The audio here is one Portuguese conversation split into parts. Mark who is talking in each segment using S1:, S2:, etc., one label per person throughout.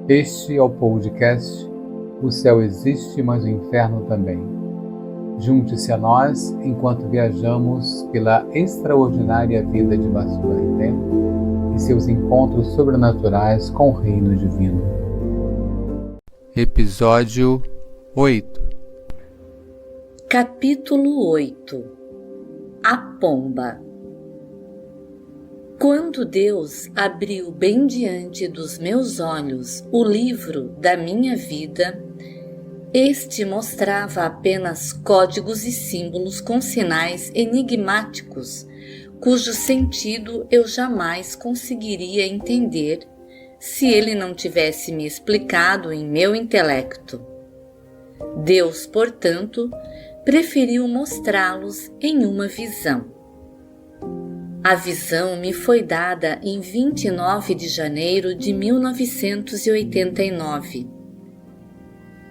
S1: Este é o podcast O Céu Existe, mas o Inferno Também. Junte-se a nós enquanto viajamos pela extraordinária vida de Vasudaiva e seus encontros sobrenaturais com o Reino Divino. Episódio 8.
S2: Capítulo 8. A Pomba. Quando Deus abriu bem diante dos meus olhos o livro da minha vida, este mostrava apenas códigos e símbolos com sinais enigmáticos, cujo sentido eu jamais conseguiria entender se ele não tivesse me explicado em meu intelecto. Deus, portanto, preferiu mostrá-los em uma visão. A visão me foi dada em 29 de janeiro de 1989.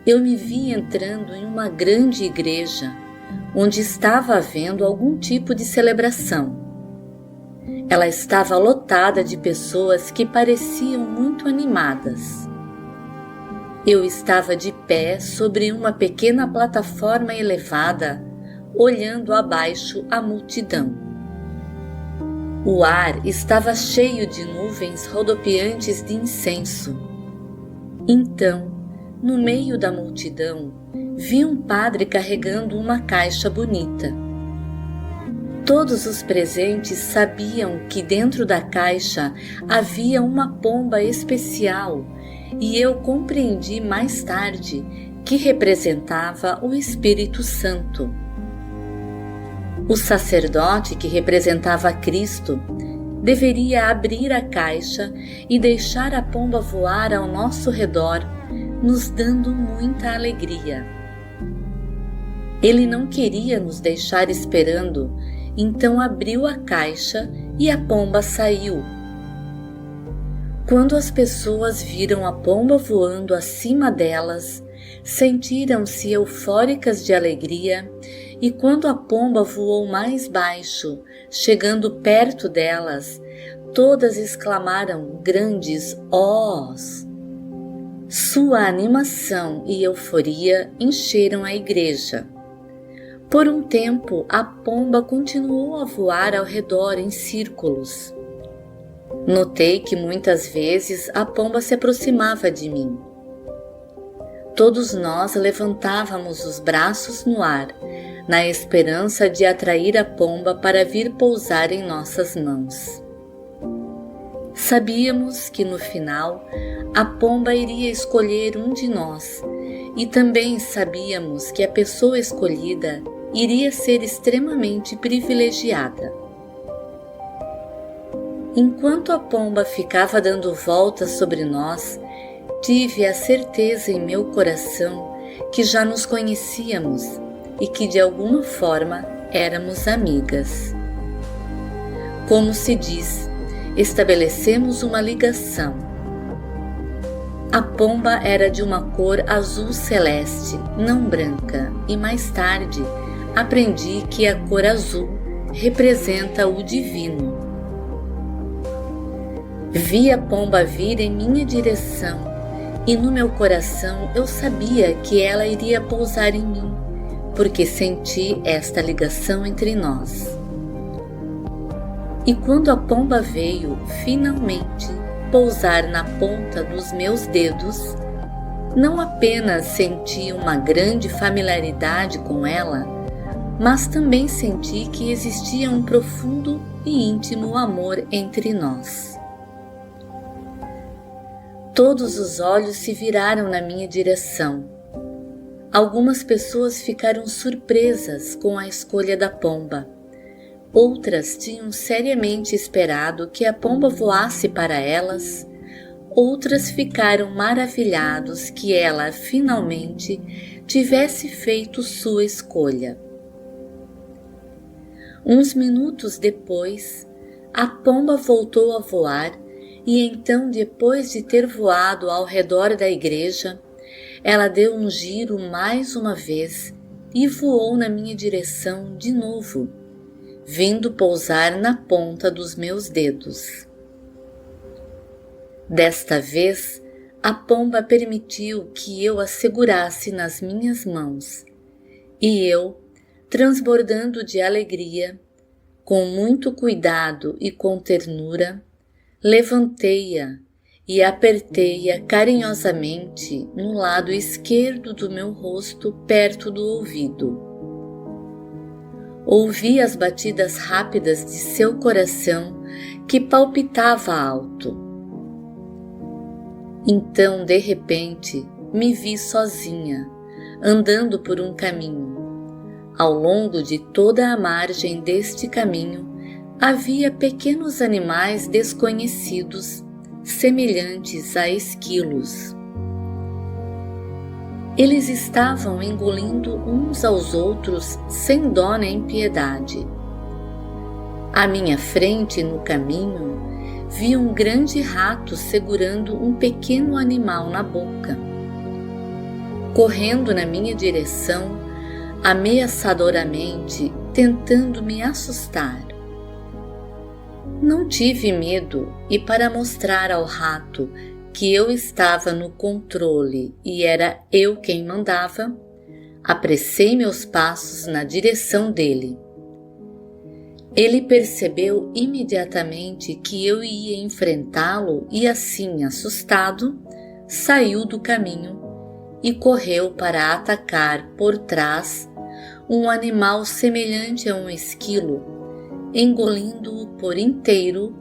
S2: Eu me vi entrando em uma grande igreja, onde estava havendo algum tipo de celebração. Ela estava lotada de pessoas que pareciam muito animadas. Eu estava de pé sobre uma pequena plataforma elevada, olhando abaixo a multidão. O ar estava cheio de nuvens rodopiantes de incenso. Então, no meio da multidão, vi um padre carregando uma caixa bonita. Todos os presentes sabiam que dentro da caixa havia uma pomba especial, e eu compreendi mais tarde que representava o Espírito Santo. O sacerdote que representava Cristo deveria abrir a caixa e deixar a pomba voar ao nosso redor, nos dando muita alegria. Ele não queria nos deixar esperando, então abriu a caixa e a pomba saiu. Quando as pessoas viram a pomba voando acima delas, sentiram-se eufóricas de alegria, e quando a pomba voou mais baixo, chegando perto delas, todas exclamaram grandes "Ohs". Sua animação e euforia encheram a igreja. Por um tempo, a pomba continuou a voar ao redor em círculos. Notei que muitas vezes a pomba se aproximava de mim. Todos nós levantávamos os braços no ar, na esperança de atrair a pomba para vir pousar em nossas mãos. Sabíamos que no final a pomba iria escolher um de nós, e também sabíamos que a pessoa escolhida iria ser extremamente privilegiada. Enquanto a pomba ficava dando voltas sobre nós, tive a certeza em meu coração que já nos conhecíamos e que de alguma forma éramos amigas. Como se diz, estabelecemos uma ligação. A pomba era de uma cor azul celeste, não branca, e mais tarde aprendi que a cor azul representa o divino. Vi a pomba vir em minha direção e no meu coração eu sabia que ela iria pousar em mim, porque senti esta ligação entre nós. E quando a pomba veio finalmente pousar na ponta dos meus dedos, não apenas senti uma grande familiaridade com ela, mas também senti que existia um profundo e íntimo amor entre nós. Todos os olhos se viraram na minha direção. Algumas pessoas ficaram surpresas com a escolha da pomba. Outras tinham seriamente esperado que a pomba voasse para elas. Outras ficaram maravilhados que ela finalmente tivesse feito sua escolha. Uns minutos depois, a pomba voltou a voar e então, depois de ter voado ao redor da igreja, ela deu um giro mais uma vez e voou na minha direção de novo, vindo pousar na ponta dos meus dedos. Desta vez, a pomba permitiu que eu a segurasse nas minhas mãos e eu, transbordando de alegria, com muito cuidado e com ternura, levantei-a e apertei-a carinhosamente no lado esquerdo do meu rosto, perto do ouvido. Ouvi as batidas rápidas de seu coração, que palpitava alto. Então, de repente, me vi sozinha, andando por um caminho. Ao longo de toda a margem deste caminho, havia pequenos animais desconhecidos, semelhantes a esquilos. Eles estavam engolindo uns aos outros sem dó nem piedade. À minha frente, no caminho, vi um grande rato segurando um pequeno animal na boca. Correndo na minha direção, ameaçadoramente, tentando me assustar. Não tive medo e, para mostrar ao rato que eu estava no controle e era eu quem mandava, apressei meus passos na direção dele. Ele percebeu imediatamente que eu ia enfrentá-lo e, assim, assustado, saiu do caminho e correu para atacar por trás um animal semelhante a um esquilo, engolindo-o por inteiro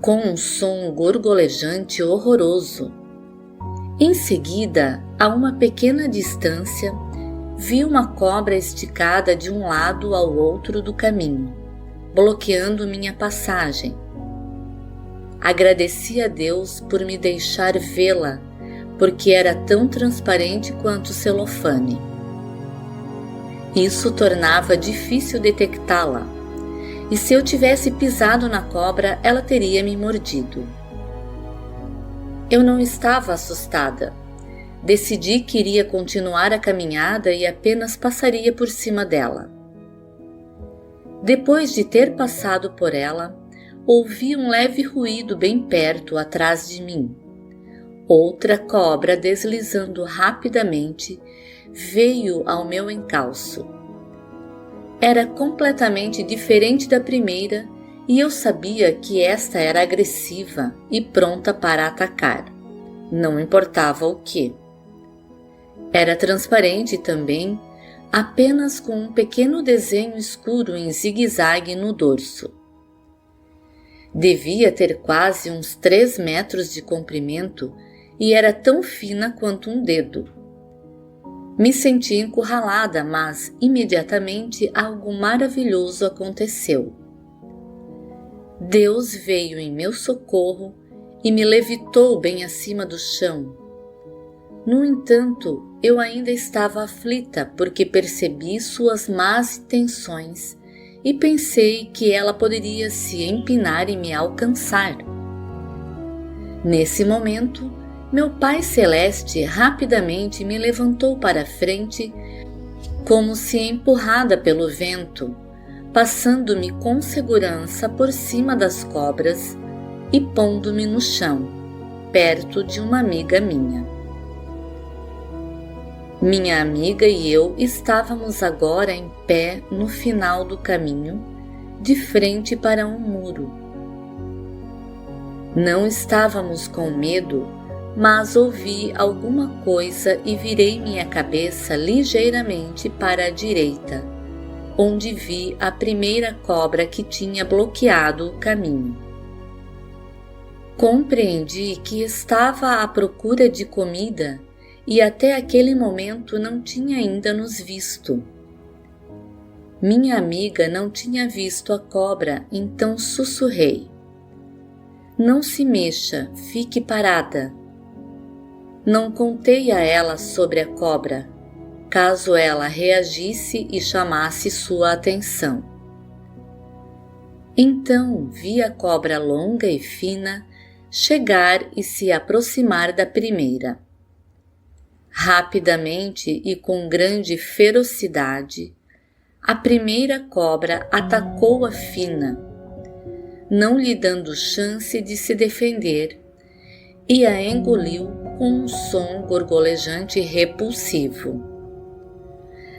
S2: com um som gorgolejante horroroso. Em seguida, a uma pequena distância, vi uma cobra esticada de um lado ao outro do caminho, bloqueando minha passagem. Agradeci a Deus por me deixar vê-la, porque era tão transparente quanto celofane. Isso tornava difícil detectá-la, e se eu tivesse pisado na cobra, ela teria me mordido. Eu não estava assustada. Decidi que iria continuar a caminhada e apenas passaria por cima dela. Depois de ter passado por ela, ouvi um leve ruído bem perto, atrás de mim. Outra cobra, deslizando rapidamente, veio ao meu encalço. Era completamente diferente da primeira e eu sabia que esta era agressiva e pronta para atacar, não importava o que. Era transparente também, apenas com um pequeno desenho escuro em zigue-zague no dorso. Devia ter quase uns 3 metros de comprimento e era tão fina quanto um dedo. Me senti encurralada, mas imediatamente algo maravilhoso aconteceu. Deus veio em meu socorro e me levitou bem acima do chão. No entanto, eu ainda estava aflita porque percebi suas más intenções e pensei que ela poderia se empinar e me alcançar. Nesse momento, meu Pai Celeste rapidamente me levantou para frente, como se empurrada pelo vento, passando-me com segurança por cima das cobras e pondo-me no chão, perto de uma amiga minha. Minha amiga e eu estávamos agora em pé no final do caminho, de frente para um muro. Não estávamos com medo, mas ouvi alguma coisa e virei minha cabeça ligeiramente para a direita, onde vi a primeira cobra que tinha bloqueado o caminho. Compreendi que estava à procura de comida e até aquele momento não tinha ainda nos visto. Minha amiga não tinha visto a cobra, então sussurrei: "Não se mexa, fique parada." Não contei a ela sobre a cobra, caso ela reagisse e chamasse sua atenção. Então vi a cobra longa e fina chegar e se aproximar da primeira. Rapidamente e com grande ferocidade, a primeira cobra atacou a fina, não lhe dando chance de se defender, e a engoliu com um som gorgolejante e repulsivo.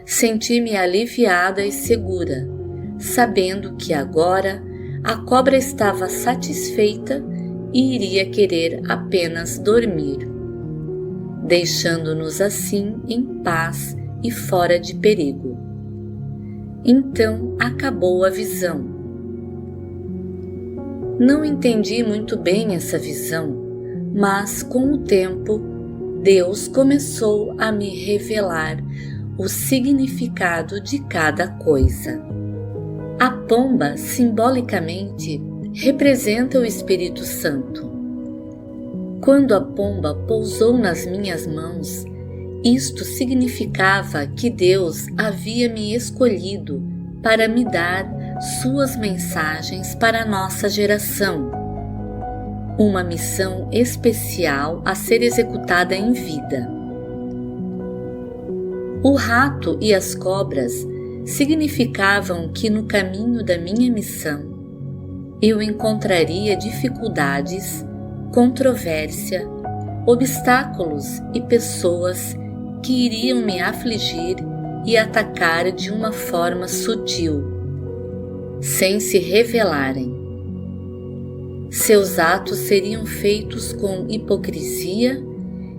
S2: Senti-me aliviada e segura, sabendo que agora a cobra estava satisfeita e iria querer apenas dormir, deixando-nos assim em paz e fora de perigo. Então acabou a visão. Não entendi muito bem essa visão, mas com o tempo Deus começou a me revelar o significado de cada coisa. A pomba, simbolicamente, representa o Espírito Santo. Quando a pomba pousou nas minhas mãos, isto significava que Deus havia me escolhido para me dar suas mensagens para a nossa geração. Uma missão especial a ser executada em vida. O rato e as cobras significavam que no caminho da minha missão eu encontraria dificuldades, controvérsia, obstáculos e pessoas que iriam me afligir e atacar de uma forma sutil, sem se revelarem. Seus atos seriam feitos com hipocrisia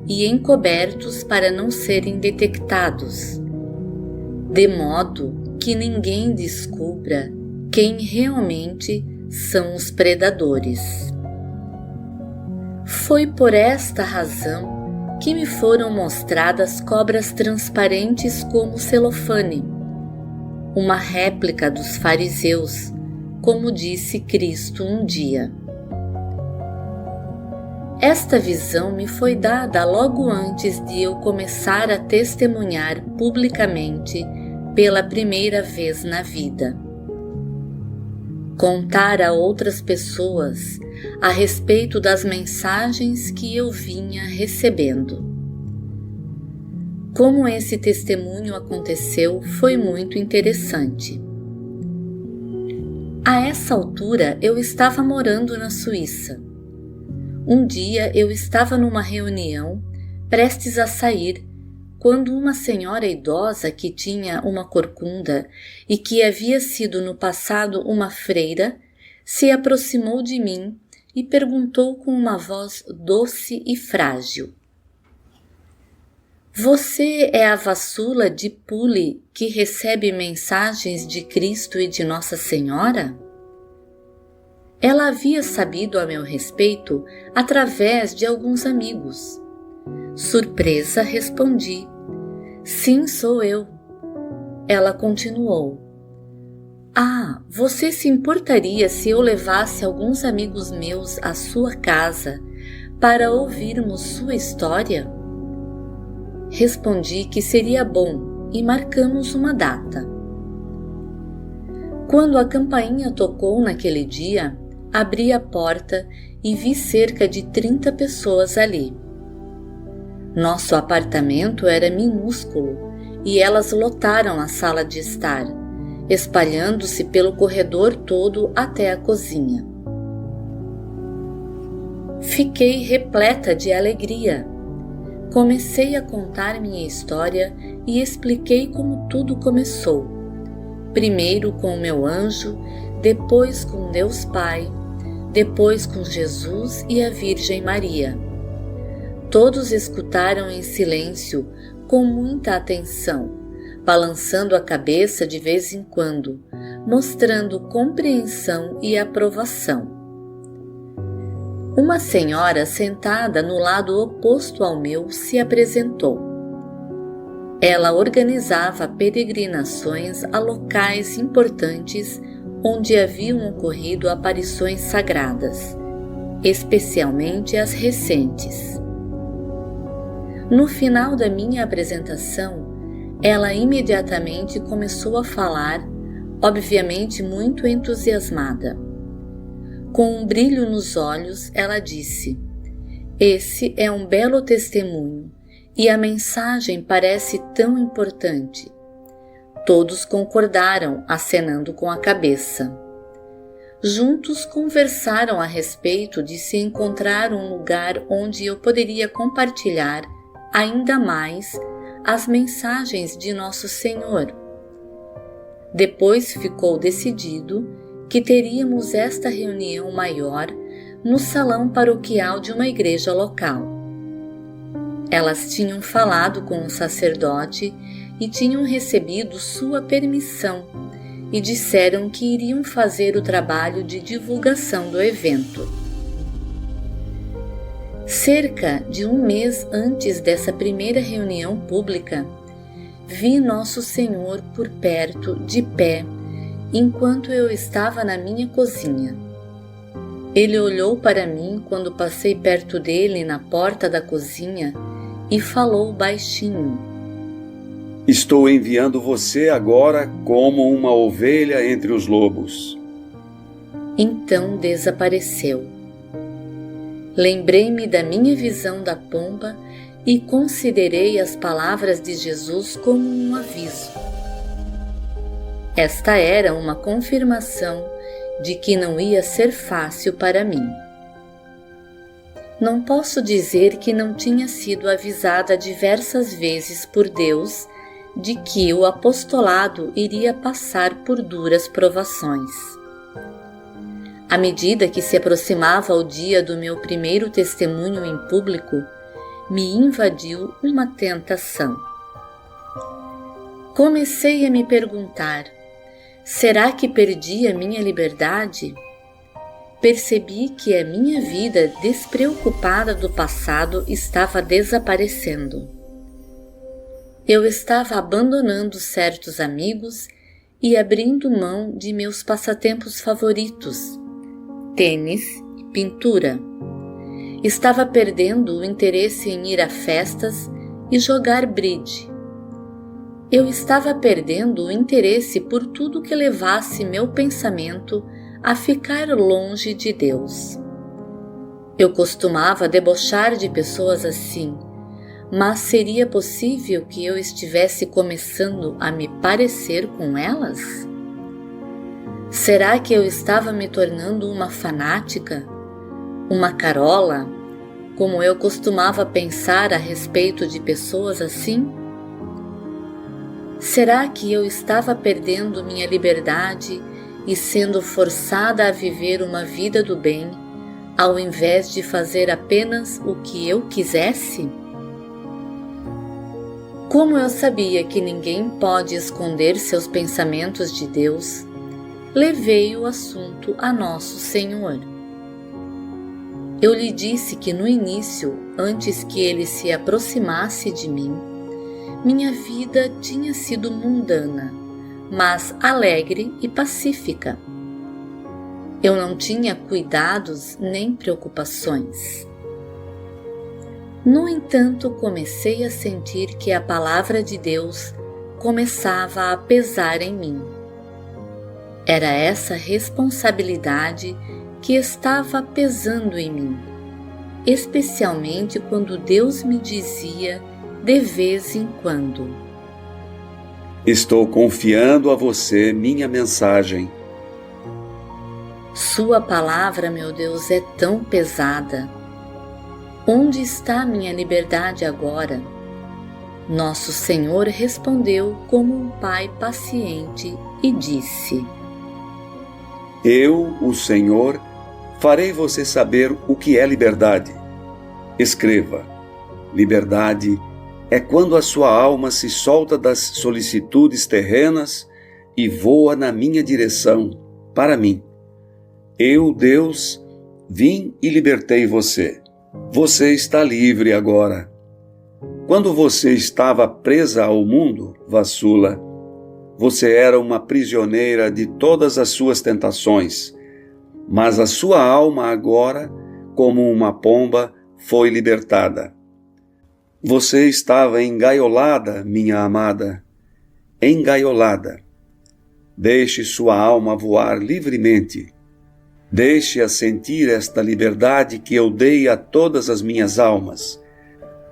S2: e encobertos para não serem detectados, de modo que ninguém descubra quem realmente são os predadores. Foi por esta razão que me foram mostradas cobras transparentes como celofane, uma réplica dos fariseus, como disse Cristo um dia. Esta visão me foi dada logo antes de eu começar a testemunhar publicamente pela primeira vez na vida. Contar a outras pessoas a respeito das mensagens que eu vinha recebendo. Como esse testemunho aconteceu foi muito interessante. A essa altura eu estava morando na Suíça. Um dia eu estava numa reunião, prestes a sair, quando uma senhora idosa que tinha uma corcunda e que havia sido no passado uma freira, se aproximou de mim e perguntou com uma voz doce e frágil: "Você é a vassula de Pule que recebe mensagens de Cristo e de Nossa Senhora?" Ela havia sabido a meu respeito através de alguns amigos. Surpresa, respondi: "Sim, sou eu." Ela continuou: "Ah, você se importaria se eu levasse alguns amigos meus à sua casa para ouvirmos sua história?" Respondi que seria bom e marcamos uma data. Quando a campainha tocou naquele dia, abri a porta e vi cerca de 30 pessoas ali. Nosso apartamento era minúsculo e elas lotaram a sala de estar, espalhando-se pelo corredor todo até a cozinha. Fiquei repleta de alegria. Comecei a contar minha história e expliquei como tudo começou. Primeiro com o meu anjo, depois com Deus Pai, depois com Jesus e a Virgem Maria. Todos escutaram em silêncio, com muita atenção, balançando a cabeça de vez em quando, mostrando compreensão e aprovação. Uma senhora sentada no lado oposto ao meu se apresentou. Ela organizava peregrinações a locais importantes onde haviam ocorrido aparições sagradas, especialmente as recentes. No final da minha apresentação, ela imediatamente começou a falar, obviamente muito entusiasmada. Com um brilho nos olhos, ela disse: "Esse é um belo testemunho e a mensagem parece tão importante." Todos concordaram, acenando com a cabeça. Juntos conversaram a respeito de se encontrar um lugar onde eu poderia compartilhar ainda mais as mensagens de Nosso Senhor. Depois ficou decidido que teríamos esta reunião maior no salão paroquial de uma igreja local. Elas tinham falado com o sacerdote e tinham recebido sua permissão e disseram que iriam fazer o trabalho de divulgação do evento. Cerca de um mês antes dessa primeira reunião pública, vi Nosso Senhor por perto, de pé, enquanto eu estava na minha cozinha. Ele olhou para mim quando passei perto dele na porta da cozinha e falou baixinho:
S3: Estou enviando você agora como uma ovelha entre os lobos.
S2: Então desapareceu. Lembrei-me da minha visão da pomba e considerei as palavras de Jesus como um aviso. Esta era uma confirmação de que não ia ser fácil para mim. Não posso dizer que não tinha sido avisada diversas vezes por Deus de que o apostolado iria passar por duras provações. À medida que se aproximava o dia do meu primeiro testemunho em público, me invadiu uma tentação. Comecei a me perguntar: será que perdi a minha liberdade? Percebi que a minha vida despreocupada do passado estava desaparecendo. Eu estava abandonando certos amigos e abrindo mão de meus passatempos favoritos, tênis e pintura. Estava perdendo o interesse em ir a festas e jogar bridge. Eu estava perdendo o interesse por tudo que levasse meu pensamento a ficar longe de Deus. Eu costumava debochar de pessoas assim, mas seria possível que eu estivesse começando a me parecer com elas? Será que eu estava me tornando uma fanática? Uma carola? Como eu costumava pensar a respeito de pessoas assim? Será que eu estava perdendo minha liberdade e sendo forçada a viver uma vida do bem, ao invés de fazer apenas o que eu quisesse? Como eu sabia que ninguém pode esconder seus pensamentos de Deus, levei o assunto a Nosso Senhor. Eu lhe disse que no início, antes que ele se aproximasse de mim, minha vida tinha sido mundana, mas alegre e pacífica. Eu não tinha cuidados nem preocupações. No entanto, comecei a sentir que a palavra de Deus começava a pesar em mim. Era essa responsabilidade que estava pesando em mim, especialmente quando Deus me dizia de vez em quando:
S3: Estou confiando a você minha mensagem.
S2: Sua palavra, meu Deus, é tão pesada. Onde está minha liberdade agora? Nosso Senhor respondeu como um pai paciente e disse:
S3: Eu, o Senhor, farei você saber o que é liberdade. Escreva: liberdade é quando a sua alma se solta das solicitudes terrenas e voa na minha direção, para mim. Eu, Deus, vim e libertei você. Você está livre agora. Quando você estava presa ao mundo, Vassula, você era uma prisioneira de todas as suas tentações, mas a sua alma agora, como uma pomba, foi libertada. Você estava engaiolada, minha amada, engaiolada. Deixe sua alma voar livremente. Deixe-a sentir esta liberdade que eu dei a todas as minhas almas.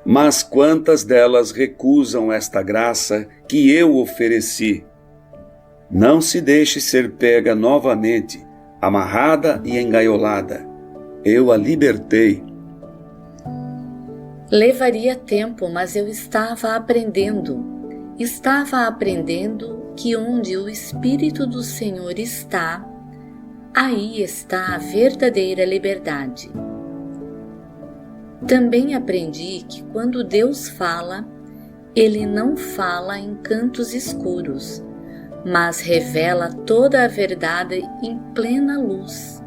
S3: Mas quantas delas recusam esta graça que eu ofereci? Não se deixe ser pega novamente amarrada e engaiolada. Eu a libertei.
S2: Levaria tempo, mas eu estava aprendendo. Estava aprendendo que onde o Espírito do Senhor está, aí está a verdadeira liberdade. Também aprendi que quando Deus fala, Ele não fala em cantos escuros, mas revela toda a verdade em plena luz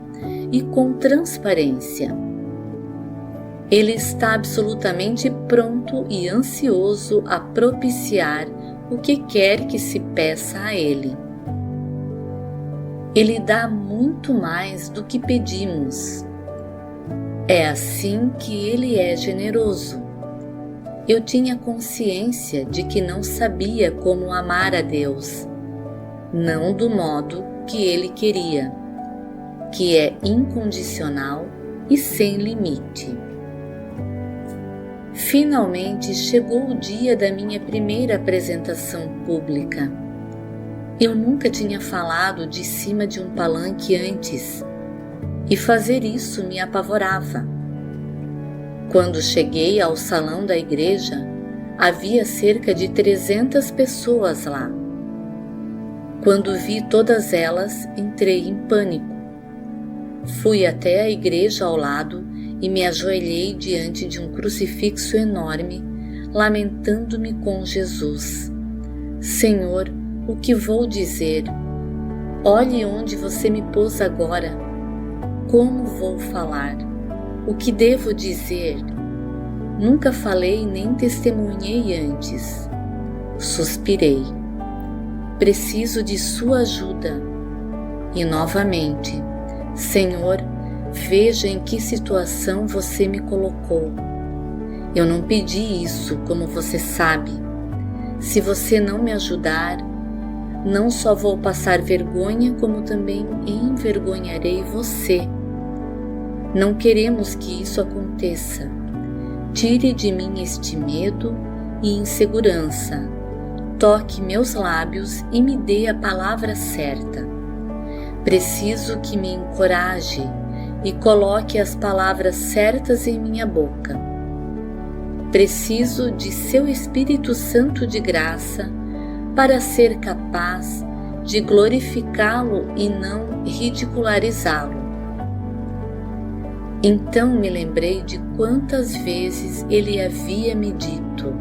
S2: e com transparência. Ele está absolutamente pronto e ansioso a propiciar o que quer que se peça a Ele. Ele dá muito mais do que pedimos. É assim que Ele é generoso. Eu tinha consciência de que não sabia como amar a Deus, não do modo que Ele queria, que é incondicional e sem limite. Finalmente chegou o dia da minha primeira apresentação pública. Eu nunca tinha falado de cima de um palanque antes, e fazer isso me apavorava. Quando cheguei ao salão da igreja, havia cerca de 300 pessoas lá. Quando vi todas elas, entrei em pânico. Fui até a igreja ao lado e me ajoelhei diante de um crucifixo enorme, lamentando-me com Jesus. Senhor, o que vou dizer? Olhe onde você me pôs agora. Como vou falar? O que devo dizer? Nunca falei nem testemunhei antes. Suspirei. Preciso de sua ajuda. E novamente, Senhor, veja em que situação você me colocou. Eu não pedi isso, como você sabe. Se você não me ajudar, não só vou passar vergonha, como também envergonharei você. Não queremos que isso aconteça. Tire de mim este medo e insegurança. Toque meus lábios e me dê a palavra certa. Preciso que me encoraje e coloque as palavras certas em minha boca. Preciso de seu Espírito Santo de graça para ser capaz de glorificá-lo e não ridicularizá-lo. Então me lembrei de quantas vezes ele havia me dito: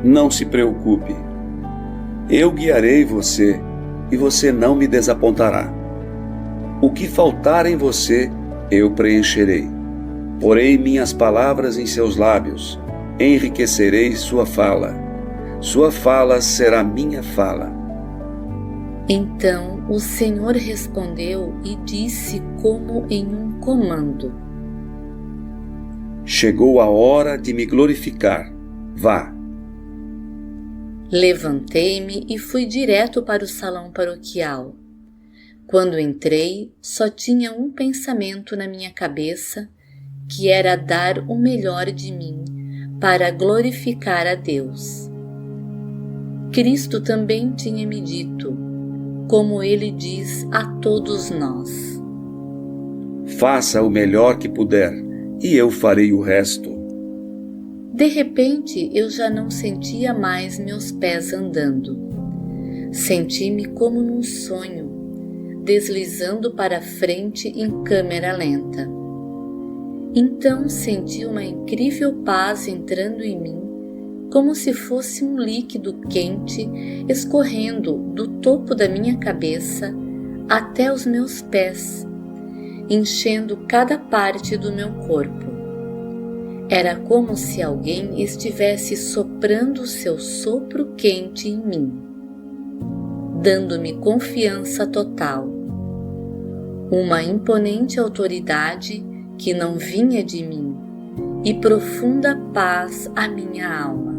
S3: Não se preocupe, eu guiarei você e você não me desapontará. O que faltar em você, eu preencherei. Porei minhas palavras em seus lábios, enriquecerei sua fala. Sua fala será minha fala.
S2: Então o Senhor respondeu e disse como em um comando:
S3: Chegou a hora de me glorificar. Vá.
S2: Levantei-me e fui direto para o salão paroquial. Quando entrei, só tinha um pensamento na minha cabeça, que era dar o melhor de mim para glorificar a Deus. Cristo também tinha me dito, como Ele diz a todos nós:
S3: Faça o melhor que puder, e eu farei o resto.
S2: De repente, eu já não sentia mais meus pés andando. Senti-me como num sonho, deslizando para frente em câmera lenta. Então senti uma incrível paz entrando em mim, como se fosse um líquido quente escorrendo do topo da minha cabeça até os meus pés, enchendo cada parte do meu corpo. Era como se alguém estivesse soprando seu sopro quente em mim, dando-me confiança total. Uma imponente autoridade que não vinha de mim e profunda paz à minha alma.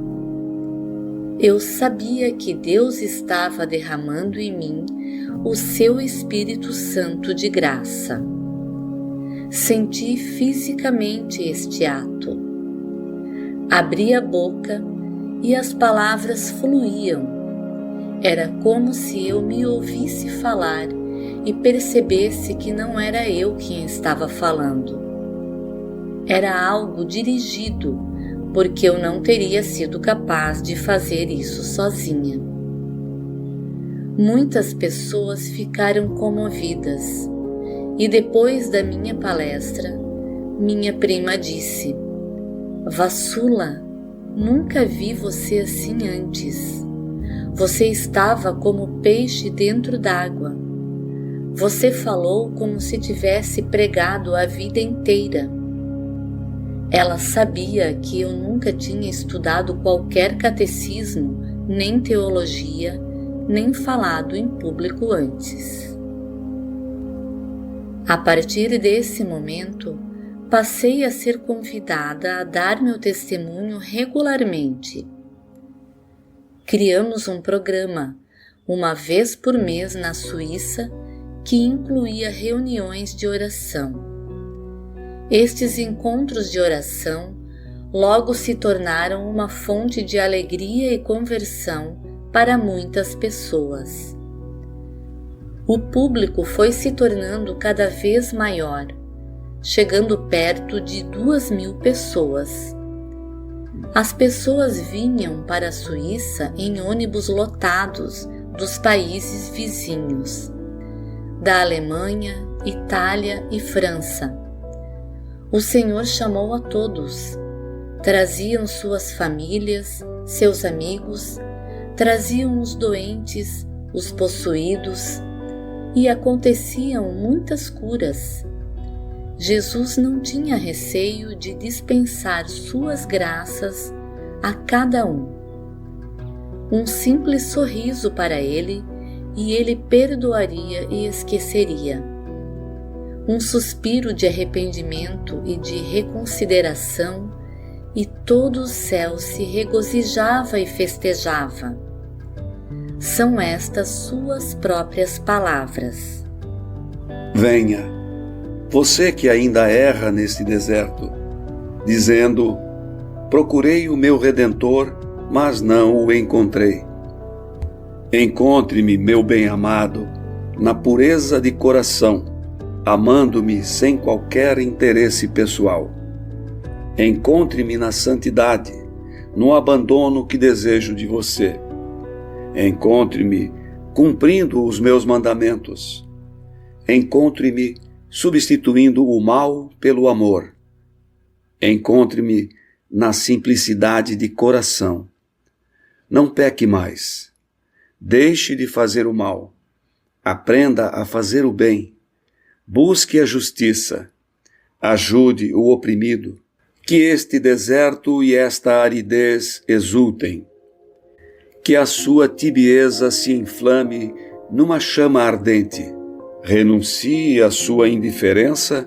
S2: Eu sabia que Deus estava derramando em mim o seu Espírito Santo de graça. Senti fisicamente este ato. Abri a boca e as palavras fluíam. Era como se eu me ouvisse falar e percebesse que não era eu quem estava falando. Era algo dirigido, porque eu não teria sido capaz de fazer isso sozinha. Muitas pessoas ficaram comovidas e depois da minha palestra, minha prima disse: "Vassula, nunca vi você assim antes. Você estava como peixe dentro d'água. Você falou como se tivesse pregado a vida inteira." Ela sabia que eu nunca tinha estudado qualquer catecismo, nem teologia, nem falado em público antes. A partir desse momento, passei a ser convidada a dar meu testemunho regularmente. Criamos um programa, uma vez por mês na Suíça, que incluía reuniões de oração. Estes encontros de oração logo se tornaram uma fonte de alegria e conversão para muitas pessoas. O público foi se tornando cada vez maior, chegando perto de 2.000 pessoas. As pessoas vinham para a Suíça em ônibus lotados dos países vizinhos, da Alemanha, Itália e França. O Senhor chamou a todos, traziam suas famílias, seus amigos, traziam os doentes, os possuídos, e aconteciam muitas curas. Jesus não tinha receio de dispensar suas graças a cada um. Um simples sorriso para ele e ele perdoaria e esqueceria. Um suspiro de arrependimento e de reconsideração e todo o céu se regozijava e festejava. São estas suas próprias palavras.
S3: Venha, você que ainda erra neste deserto, dizendo: procurei o meu Redentor, mas não o encontrei. Encontre-me, meu bem-amado, na pureza de coração, amando-me sem qualquer interesse pessoal. Encontre-me na santidade, no abandono que desejo de você. Encontre-me cumprindo os meus mandamentos. Encontre-me substituindo o mal pelo amor. Encontre-me na simplicidade de coração. Não peque mais. Deixe de fazer o mal. Aprenda a fazer o bem. Busque a justiça. Ajude o oprimido. Que este deserto e esta aridez exultem. Que a sua tibieza se inflame numa chama ardente. Renuncie à sua indiferença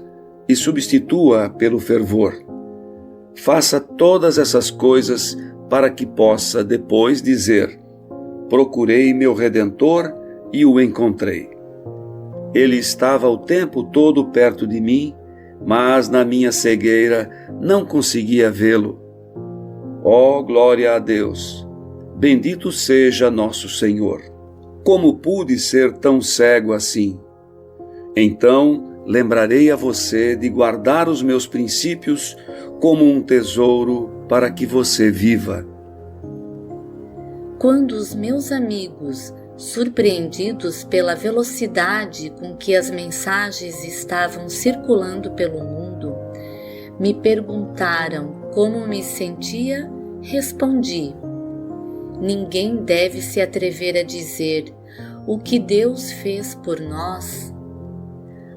S3: e substitua-a pelo fervor. Faça todas essas coisas para que possa depois dizer: procurei meu Redentor e o encontrei. Ele estava o tempo todo perto de mim, mas na minha cegueira não conseguia vê-lo. Ó, glória a Deus! Bendito seja nosso Senhor! Como pude ser tão cego assim? Então lembrarei a você de guardar os meus princípios como um tesouro para que você viva.
S2: Quando os meus amigos, surpreendidos pela velocidade com que as mensagens estavam circulando pelo mundo, me perguntaram como me sentia, respondi: ninguém deve se atrever a dizer o que Deus fez por nós.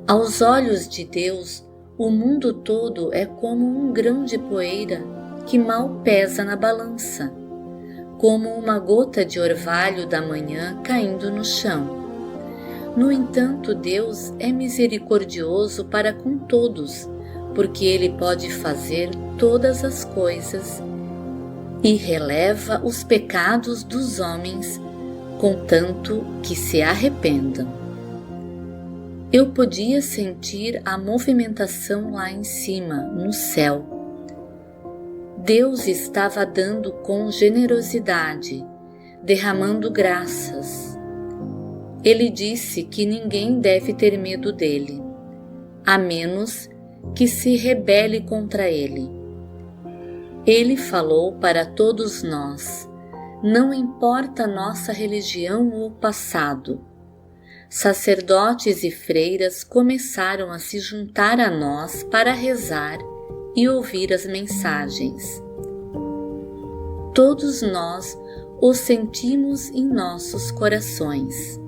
S2: Aos olhos de Deus, o mundo todo é como um grão de poeira que mal pesa na balança, como uma gota de orvalho da manhã caindo no chão. No entanto, Deus é misericordioso para com todos, porque Ele pode fazer todas as coisas e releva os pecados dos homens, contanto que se arrependam. Eu podia sentir a movimentação lá em cima, no céu. Deus estava dando com generosidade, derramando graças. ele disse que ninguém deve ter medo dele, a menos que se rebele contra ele. Ele falou para todos nós, não importa nossa religião ou passado. Sacerdotes e freiras começaram a se juntar a nós para rezar e ouvir as mensagens. Todos nós o sentimos em nossos corações.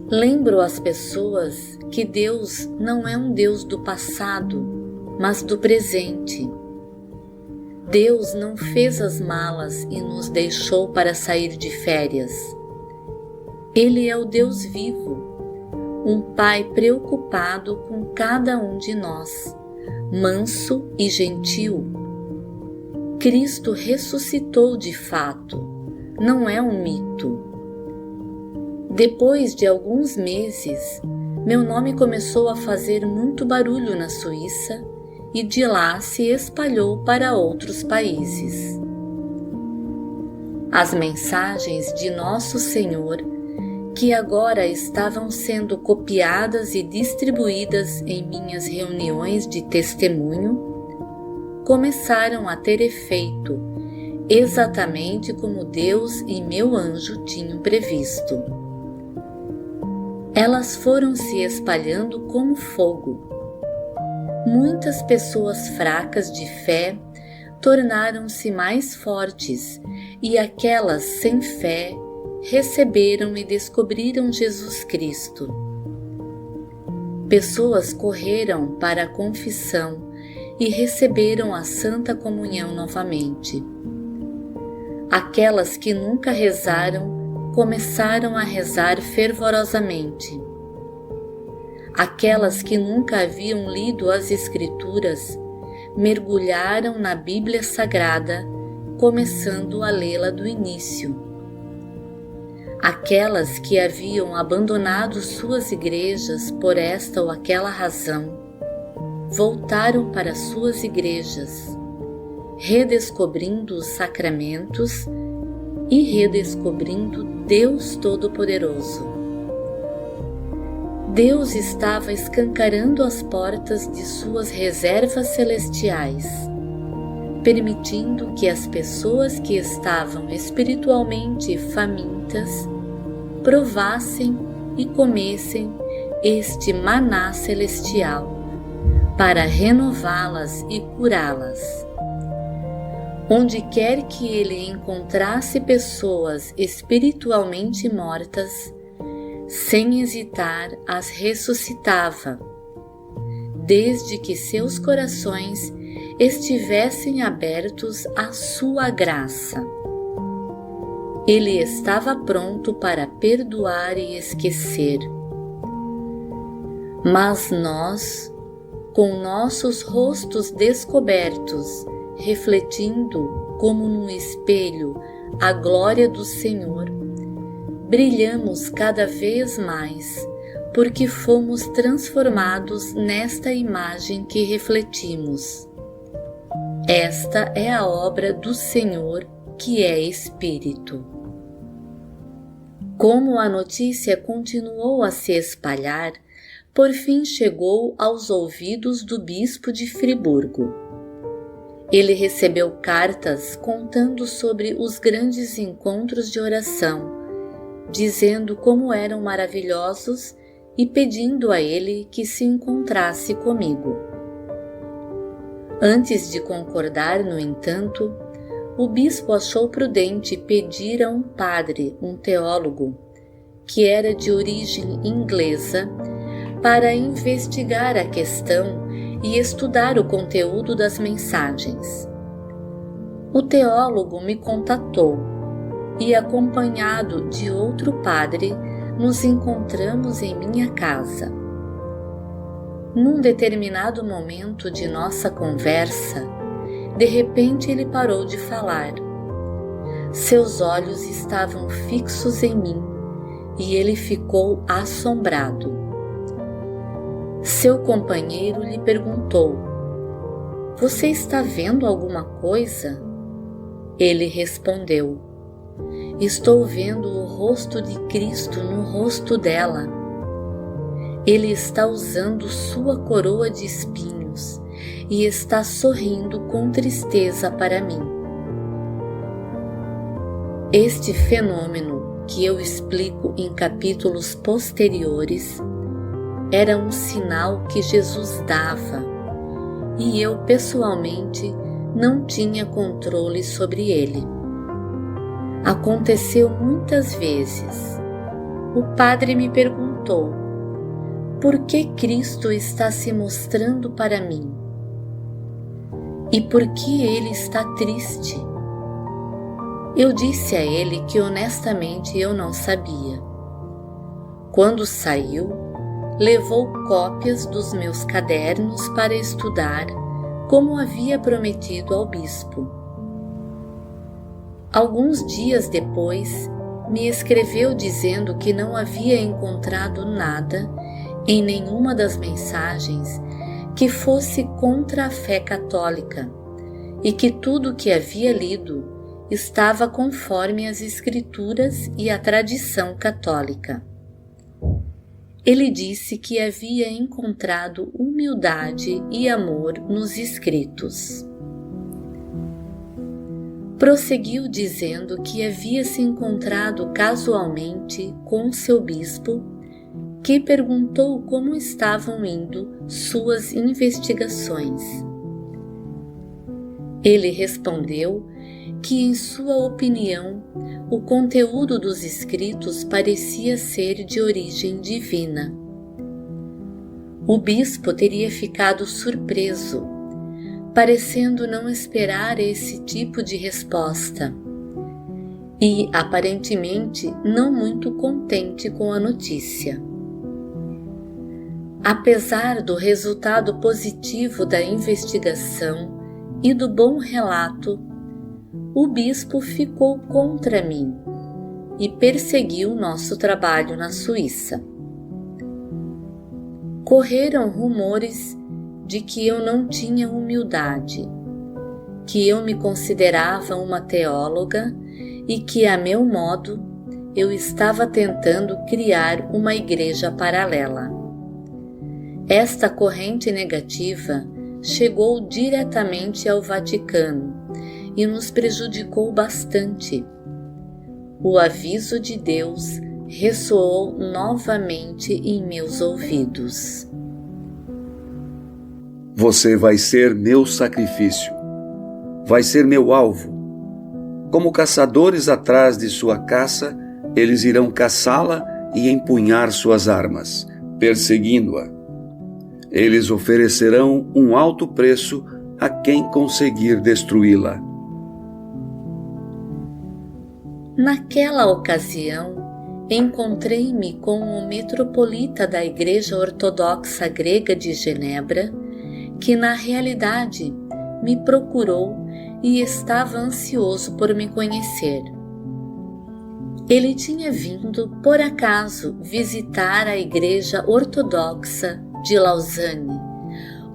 S2: Lembro às pessoas que Deus não é um Deus do passado, mas do presente. Deus não fez as malas e nos deixou para sair de férias. Ele é o Deus vivo, um Pai preocupado com cada um de nós, manso e gentil. Cristo ressuscitou de fato, não é um mito. Depois de alguns meses, meu nome começou a fazer muito barulho na Suíça e de lá se espalhou para outros países. As mensagens de Nosso Senhor, que agora estavam sendo copiadas e distribuídas em minhas reuniões de testemunho, começaram a ter efeito, exatamente como Deus e meu anjo tinham previsto. Elas foram se espalhando como fogo. Muitas pessoas fracas de fé tornaram-se mais fortes e aquelas sem fé receberam e descobriram Jesus Cristo. Pessoas correram para a confissão e receberam a Santa Comunhão novamente. Aquelas que nunca rezaram começaram a rezar fervorosamente. Aquelas que nunca haviam lido as Escrituras mergulharam na Bíblia Sagrada, começando a lê-la do início. Aquelas que haviam abandonado suas igrejas por esta ou aquela razão, voltaram para suas igrejas, redescobrindo os sacramentos e redescobrindo Deus Todo-Poderoso. Deus estava escancarando as portas de suas reservas celestiais, permitindo que as pessoas que estavam espiritualmente famintas provassem e comessem este maná celestial para renová-las e curá-las. Onde quer que ele encontrasse pessoas espiritualmente mortas, sem hesitar as ressuscitava, desde que seus corações estivessem abertos à sua graça. Ele estava pronto para perdoar e esquecer. Mas nós, com nossos rostos descobertos, refletindo como num espelho a glória do Senhor, brilhamos cada vez mais, porque fomos transformados nesta imagem que refletimos. Esta é a obra do Senhor, que é Espírito. Como a notícia continuou a se espalhar, por fim chegou aos ouvidos do bispo de Friburgo. Ele recebeu cartas contando sobre os grandes encontros de oração, dizendo como eram maravilhosos e pedindo a ele que se encontrasse comigo. Antes de concordar, no entanto, o bispo achou prudente pedir a um padre, um teólogo, que era de origem inglesa, para investigar a questão e estudar o conteúdo das mensagens. O teólogo me contatou e, acompanhado de outro padre, nos encontramos em minha casa. Num determinado momento de nossa conversa, de repente ele parou de falar. Seus olhos estavam fixos em mim e ele ficou assombrado. Seu companheiro lhe perguntou: "Você está vendo alguma coisa?" Ele respondeu: Estou vendo o rosto de Cristo no rosto dela. Ele está usando sua coroa de espinhos e está sorrindo com tristeza para mim. Este fenômeno, que eu explico em capítulos posteriores, era um sinal que Jesus dava e eu pessoalmente não tinha controle sobre ele. Aconteceu muitas vezes. O padre me perguntou: por que Cristo está se mostrando para mim? E por que ele está triste? Eu disse a ele que honestamente eu não sabia. Quando saiu, levou cópias dos meus cadernos para estudar, como havia prometido ao bispo. Alguns dias depois, me escreveu dizendo que não havia encontrado nada em nenhuma das mensagens que fosse contra a fé católica e que tudo o que havia lido estava conforme as Escrituras e a tradição católica. Ele disse que havia encontrado humildade e amor nos escritos. Prosseguiu dizendo que havia se encontrado casualmente com seu bispo, que perguntou como estavam indo suas investigações. Ele respondeu que, em sua opinião, o conteúdo dos escritos parecia ser de origem divina. O bispo teria ficado surpreso, parecendo não esperar esse tipo de resposta e, aparentemente, não muito contente com a notícia. Apesar do resultado positivo da investigação e do bom relato, o bispo ficou contra mim e perseguiu nosso trabalho na Suíça. Correram rumores de que eu não tinha humildade, que eu me considerava uma teóloga e que, a meu modo, eu estava tentando criar uma igreja paralela. Esta corrente negativa chegou diretamente ao Vaticano e nos prejudicou bastante. O aviso de Deus ressoou novamente em meus ouvidos.
S3: Você vai ser meu sacrifício, vai ser meu alvo. Como caçadores atrás de sua caça, eles irão caçá-la e empunhar suas armas, perseguindo-a. Eles oferecerão um alto preço a quem conseguir destruí-la.
S2: Naquela ocasião, encontrei-me com o metropolita da Igreja Ortodoxa Grega de Genebra, que na realidade me procurou e estava ansioso por me conhecer. Ele tinha vindo, por acaso, visitar a Igreja Ortodoxa de Lausanne,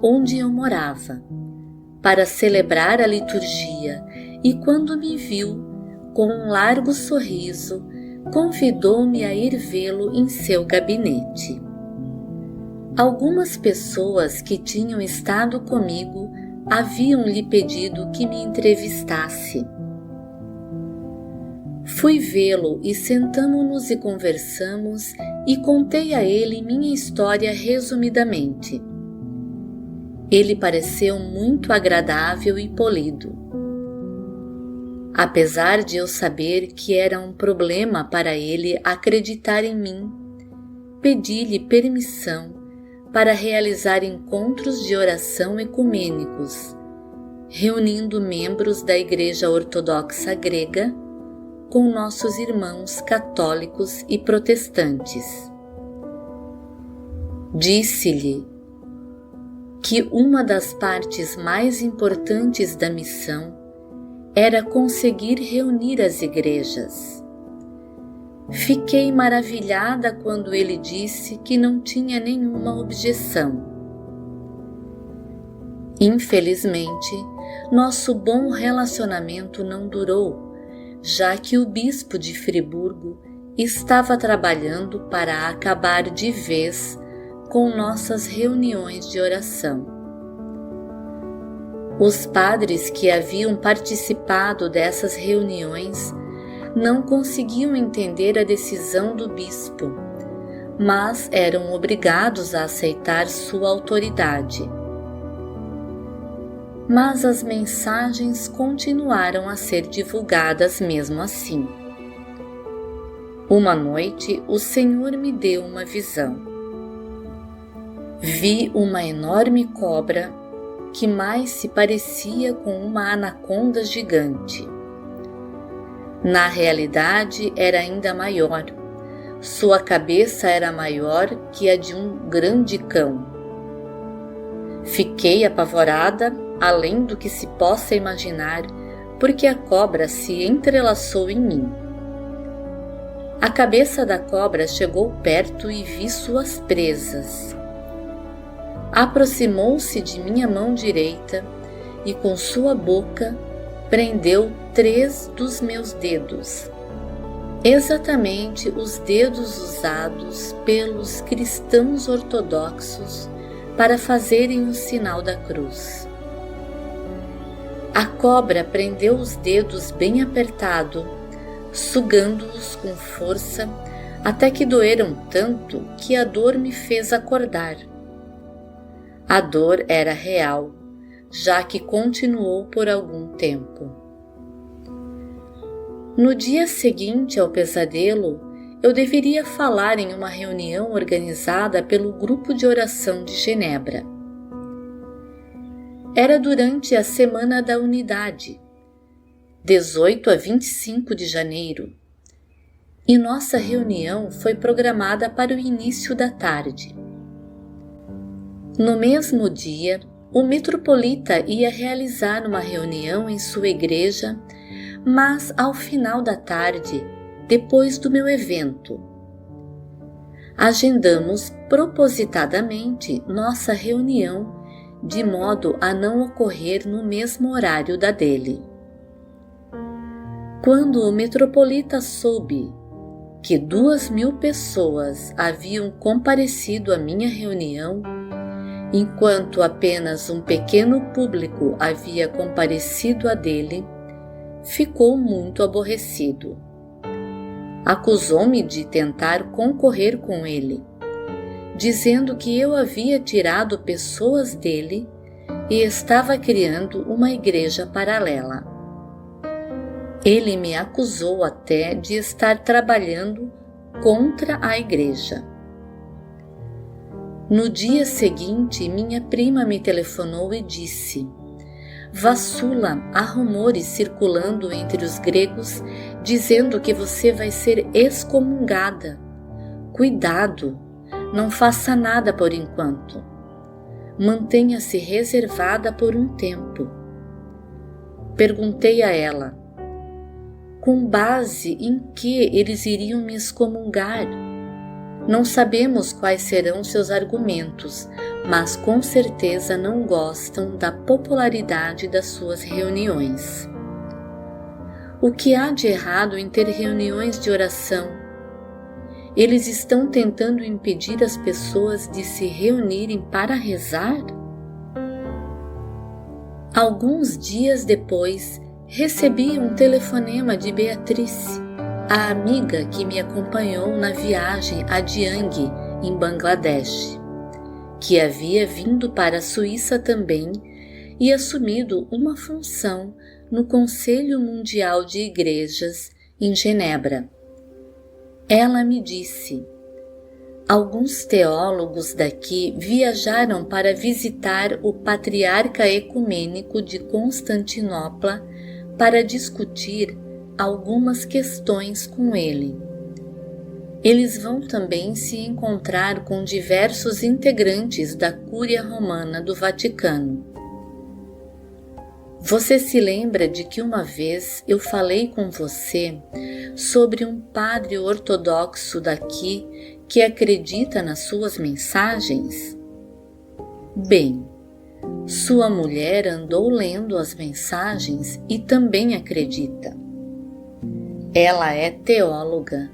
S2: onde eu morava, para celebrar a liturgia, e quando me viu, com um largo sorriso, convidou-me a ir vê-lo em seu gabinete. Algumas pessoas que tinham estado comigo haviam lhe pedido que me entrevistasse. Fui vê-lo e sentamo-nos e conversamos e contei a ele minha história resumidamente. Ele pareceu muito agradável e polido. Apesar de eu saber que era um problema para ele acreditar em mim, pedi-lhe permissão para realizar encontros de oração ecumênicos, reunindo membros da Igreja Ortodoxa Grega com nossos irmãos católicos e protestantes. Disse-lhe que uma das partes mais importantes da missão era conseguir reunir as igrejas. Fiquei maravilhada quando ele disse que não tinha nenhuma objeção. Infelizmente, nosso bom relacionamento não durou, já que o bispo de Friburgo estava trabalhando para acabar de vez com nossas reuniões de oração. Os padres que haviam participado dessas reuniões não conseguiam entender a decisão do bispo, mas eram obrigados a aceitar sua autoridade. Mas as mensagens continuaram a ser divulgadas mesmo assim. Uma noite, o Senhor me deu uma visão. Vi uma enorme cobra que mais se parecia com uma anaconda gigante. Na realidade, era ainda maior. Sua cabeça era maior que a de um grande cão. Fiquei apavorada, além do que se possa imaginar, porque a cobra se entrelaçou em mim. A cabeça da cobra chegou perto e vi suas presas. Aproximou-se de minha mão direita e com sua boca prendeu 3 dos meus dedos, exatamente os dedos usados pelos cristãos ortodoxos para fazerem o sinal da cruz. A cobra prendeu os dedos bem apertado, sugando-os com força até que doeram tanto que a dor me fez acordar. A dor era real, já que continuou por algum tempo. No dia seguinte ao pesadelo, eu deveria falar em uma reunião organizada pelo Grupo de Oração de Genebra. Era durante a Semana da Unidade, 18 a 25 de janeiro, e nossa reunião foi programada para o início da tarde. No mesmo dia, o metropolita ia realizar uma reunião em sua igreja, mas ao final da tarde, depois do meu evento. Agendamos propositadamente nossa reunião de modo a não ocorrer no mesmo horário da dele. Quando o metropolita soube que 2.000 pessoas haviam comparecido à minha reunião, enquanto apenas um pequeno público havia comparecido à dele, ficou muito aborrecido. Acusou-me de tentar concorrer com ele, dizendo que eu havia tirado pessoas dele e estava criando uma igreja paralela. Ele me acusou até de estar trabalhando contra a igreja. No dia seguinte, minha prima me telefonou e disse: Vassula, há rumores circulando entre os gregos dizendo que você vai ser excomungada. Cuidado, não faça nada por enquanto. Mantenha-se reservada por um tempo. Perguntei a ela: com base em que eles iriam me excomungar? Não sabemos quais serão seus argumentos, mas com certeza não gostam da popularidade das suas reuniões. O que há de errado em ter reuniões de oração? Eles estão tentando impedir as pessoas de se reunirem para rezar? Alguns dias depois, recebi um telefonema de Beatrice, a amiga que me acompanhou na viagem a Diangue, em Bangladesh, que havia vindo para a Suíça também e assumido uma função no Conselho Mundial de Igrejas, em Genebra. Ela me disse: alguns teólogos daqui viajaram para visitar o Patriarca Ecumênico de Constantinopla para discutir algumas questões com ele. Eles vão também se encontrar com diversos integrantes da Cúria Romana do Vaticano. Você se lembra de que uma vez eu falei com você sobre um padre ortodoxo daqui que acredita nas suas mensagens? Bem, sua mulher andou lendo as mensagens e também acredita. Ela é teóloga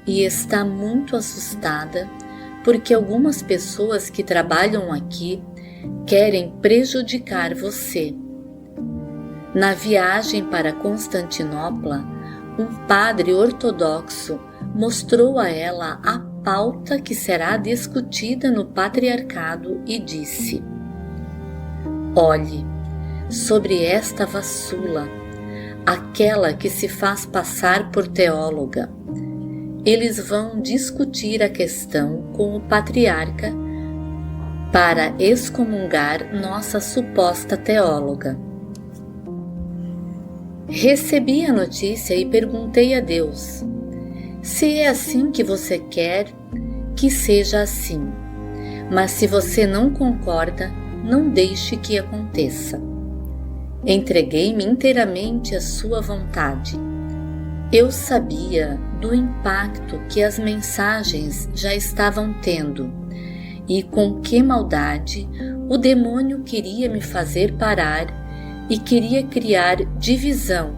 S2: e está muito assustada porque algumas pessoas que trabalham aqui querem prejudicar você. Na viagem para Constantinopla, um padre ortodoxo mostrou a ela a pauta que será discutida no patriarcado e disse: olhe, sobre esta vassula, aquela que se faz passar por teóloga, eles vão discutir a questão com o patriarca para excomungar nossa suposta teóloga. Recebi a notícia e perguntei a Deus: se é assim que você quer, que seja assim. Mas se você não concorda, não deixe que aconteça. Entreguei-me inteiramente à sua vontade. Eu sabia do impacto que as mensagens já estavam tendo e com que maldade o demônio queria me fazer parar e queria criar divisão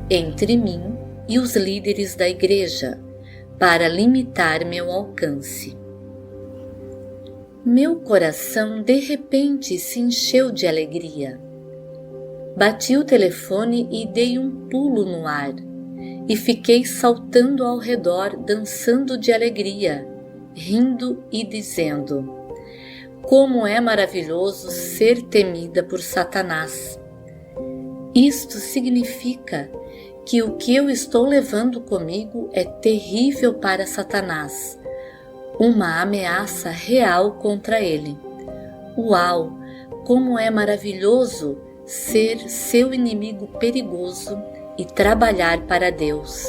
S2: entre mim e os líderes da igreja para limitar meu alcance. Meu coração de repente se encheu de alegria. Bati o telefone e dei um pulo no ar e fiquei saltando ao redor, dançando de alegria, rindo e dizendo: como é maravilhoso ser temida por Satanás! Isto significa que o que eu estou levando comigo é terrível para Satanás, uma ameaça real contra ele. Uau! Como é maravilhoso ser seu inimigo perigoso e trabalhar para Deus!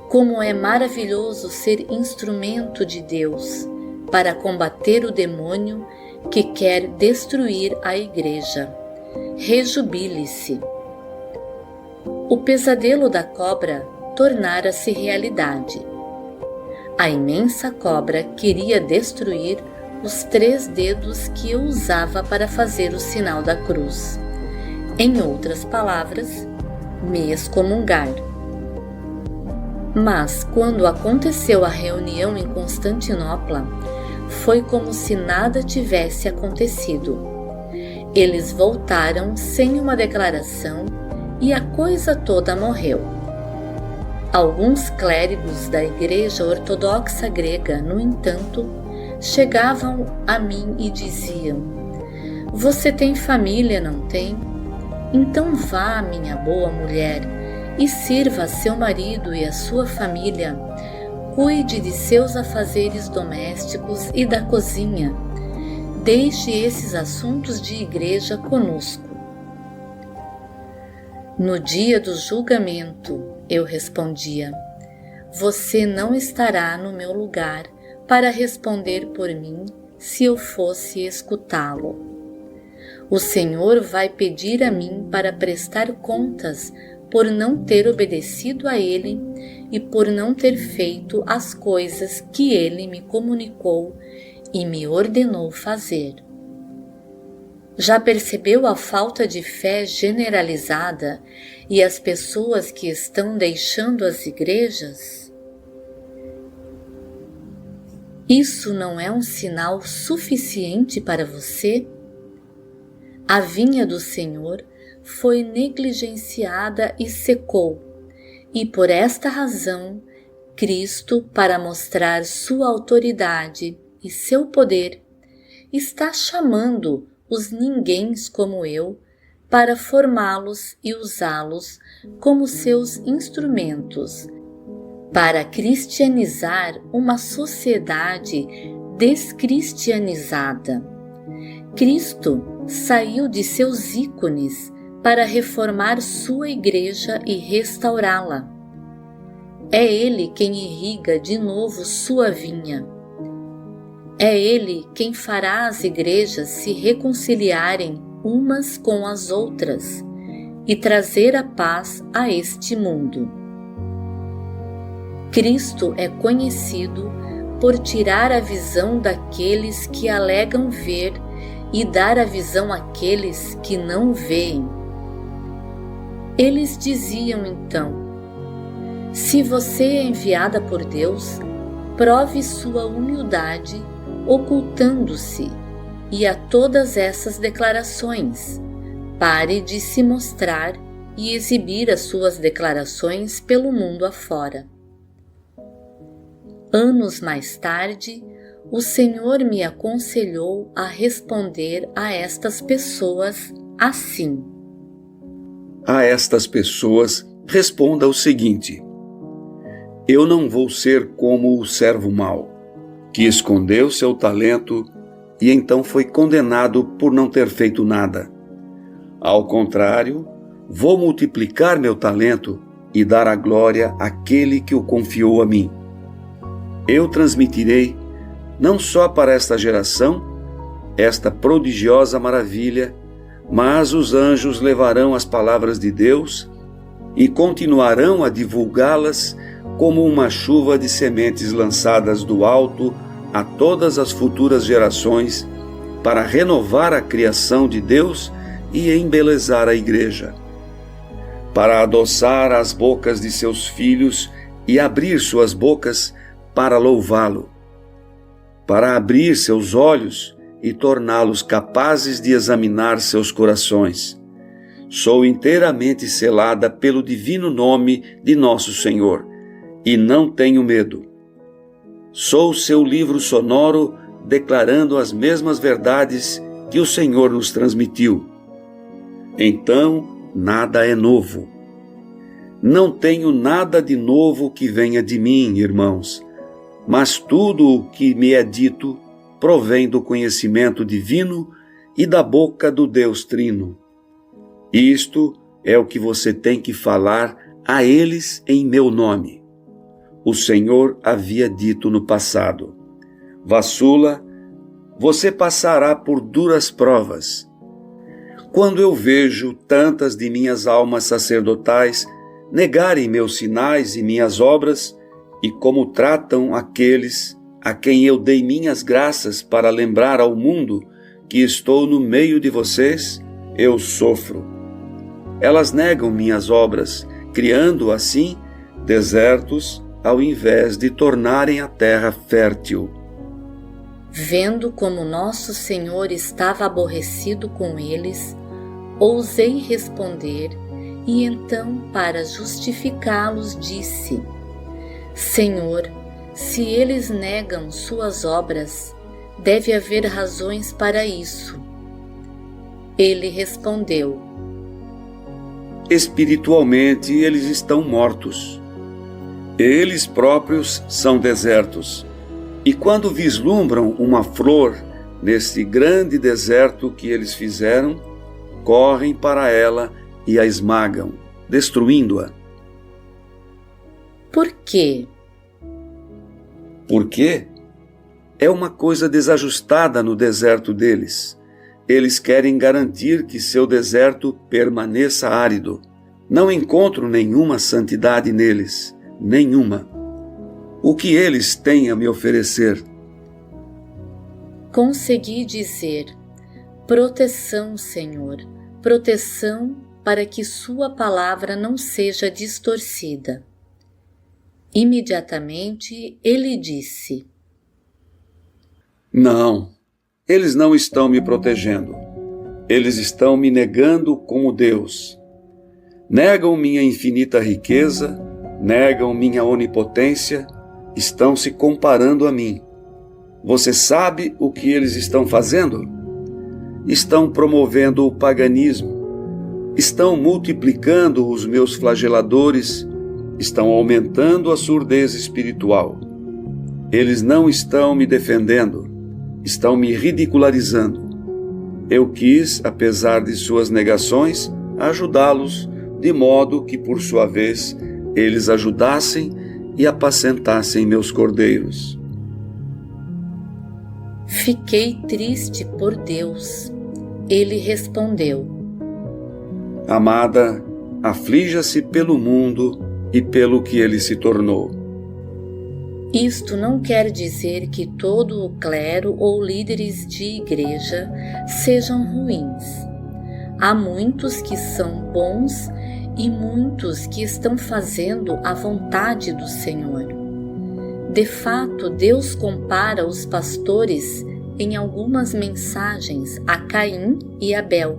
S2: Como é maravilhoso ser instrumento de Deus para combater o demônio que quer destruir a igreja. Rejubile-se. O pesadelo da cobra tornara-se realidade. A imensa cobra queria destruir os 3 dedos que eu usava para fazer o sinal da cruz. Em outras palavras, me excomungar. Mas quando aconteceu a reunião em Constantinopla, foi como se nada tivesse acontecido. Eles voltaram sem uma declaração e a coisa toda morreu. Alguns clérigos da Igreja Ortodoxa Grega, no entanto, chegavam a mim e diziam: você tem família, não tem? Então vá, minha boa mulher, e sirva a seu marido e a sua família. Cuide de seus afazeres domésticos e da cozinha. Deixe esses assuntos de igreja conosco. No dia do julgamento, eu respondia: você não estará no meu lugar para responder por mim se eu fosse escutá-lo. O Senhor vai pedir a mim para prestar contas por não ter obedecido a Ele e por não ter feito as coisas que Ele me comunicou e me ordenou fazer. Já percebeu a falta de fé generalizada e as pessoas que estão deixando as igrejas? Isso não é um sinal suficiente para você? A vinha do Senhor foi negligenciada e secou, e por esta razão, Cristo, para mostrar sua autoridade e seu poder, está chamando os ninguéms como eu para formá-los e usá-los como seus instrumentos, para cristianizar uma sociedade descristianizada. Cristo saiu de seus ícones para reformar sua igreja e restaurá-la. É Ele quem irriga de novo sua vinha. É Ele quem fará as igrejas se reconciliarem umas com as outras e trazer a paz a este mundo. Cristo é conhecido por tirar a visão daqueles que alegam ver e dar a visão àqueles que não veem. Eles diziam então: Se você é enviada por Deus, prove sua humildade ocultando-se, e a todas essas declarações, pare de se mostrar e exibir as suas declarações pelo mundo afora. Anos mais tarde, o Senhor me aconselhou a responder a estas pessoas assim:
S3: A estas pessoas responda o seguinte: eu não vou ser como o servo mau, que escondeu seu talento e então foi condenado por não ter feito nada. Ao contrário, vou multiplicar meu talento e dar a glória àquele que o confiou a mim. Eu transmitirei, não só para esta geração, esta prodigiosa maravilha, mas os anjos levarão as palavras de Deus e continuarão a divulgá-las como uma chuva de sementes lançadas do alto a todas as futuras gerações, para renovar a criação de Deus e embelezar a igreja, para adoçar as bocas de seus filhos e abrir suas bocas para louvá-lo, para abrir seus olhos e torná-los capazes de examinar seus corações. Sou inteiramente selada pelo divino nome de nosso Senhor e não tenho medo. Sou seu livro sonoro declarando as mesmas verdades que o Senhor nos transmitiu. Então, nada é novo. Não tenho nada de novo que venha de mim, irmãos, mas tudo o que me é dito provém do conhecimento divino e da boca do Deus Trino. Isto é o que você tem que falar a eles em meu nome. O Senhor havia dito no passado: Vassula, você passará por duras provas. Quando eu vejo tantas de minhas almas sacerdotais negarem meus sinais e minhas obras, e como tratam aqueles a quem eu dei minhas graças para lembrar ao mundo que estou no meio de vocês, eu sofro. Elas negam minhas obras, criando assim desertos, ao invés de tornarem a terra fértil.
S2: Vendo como nosso Senhor estava aborrecido com eles, ousei responder, e então, para justificá-los, disse: Senhor, se eles negam suas obras, deve haver razões para isso. Ele respondeu:
S3: Espiritualmente eles estão mortos. Eles próprios são desertos. E quando vislumbram uma flor nesse grande deserto que eles fizeram, correm para ela e a esmagam, destruindo-a.
S2: Por quê?
S3: Por quê? É uma coisa desajustada no deserto deles. Eles querem garantir que seu deserto permaneça árido. Não encontro nenhuma santidade neles, nenhuma. O que eles têm a me oferecer?
S2: Consegui dizer: proteção, Senhor, proteção para que sua palavra não seja distorcida. Imediatamente ele disse:
S3: Não, eles não estão me protegendo. Eles estão me negando como Deus. Negam minha infinita riqueza, negam minha onipotência, estão se comparando a mim. Você sabe o que eles estão fazendo? Estão promovendo o paganismo, estão multiplicando os meus flageladores, estão aumentando a surdez espiritual. Eles não estão me defendendo, estão me ridicularizando. Eu quis, apesar de suas negações, ajudá-los, de modo que, por sua vez, eles ajudassem e apacentassem meus cordeiros.
S2: Fiquei triste por Deus. Ele respondeu:
S3: Amada, aflija-se pelo mundo e pelo que ele se tornou.
S2: Isto não quer dizer que todo o clero ou líderes de igreja sejam ruins. Há muitos que são bons e muitos que estão fazendo a vontade do Senhor. De fato, Deus compara os pastores em algumas mensagens a Caim e Abel.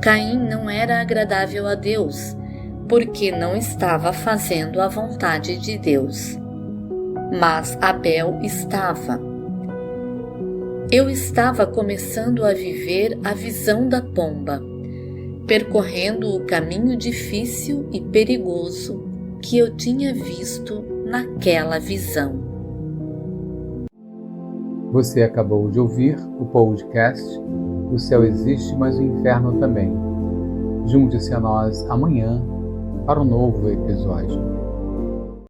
S2: Caim não era agradável a Deus, porque não estava fazendo a vontade de Deus. Mas Abel estava. Eu estava começando a viver a visão da pomba, percorrendo o caminho difícil e perigoso que eu tinha visto naquela visão.
S1: Você acabou de ouvir o podcast O Céu Existe, mas o Inferno Também. Junte-se a nós amanhã para um novo episódio.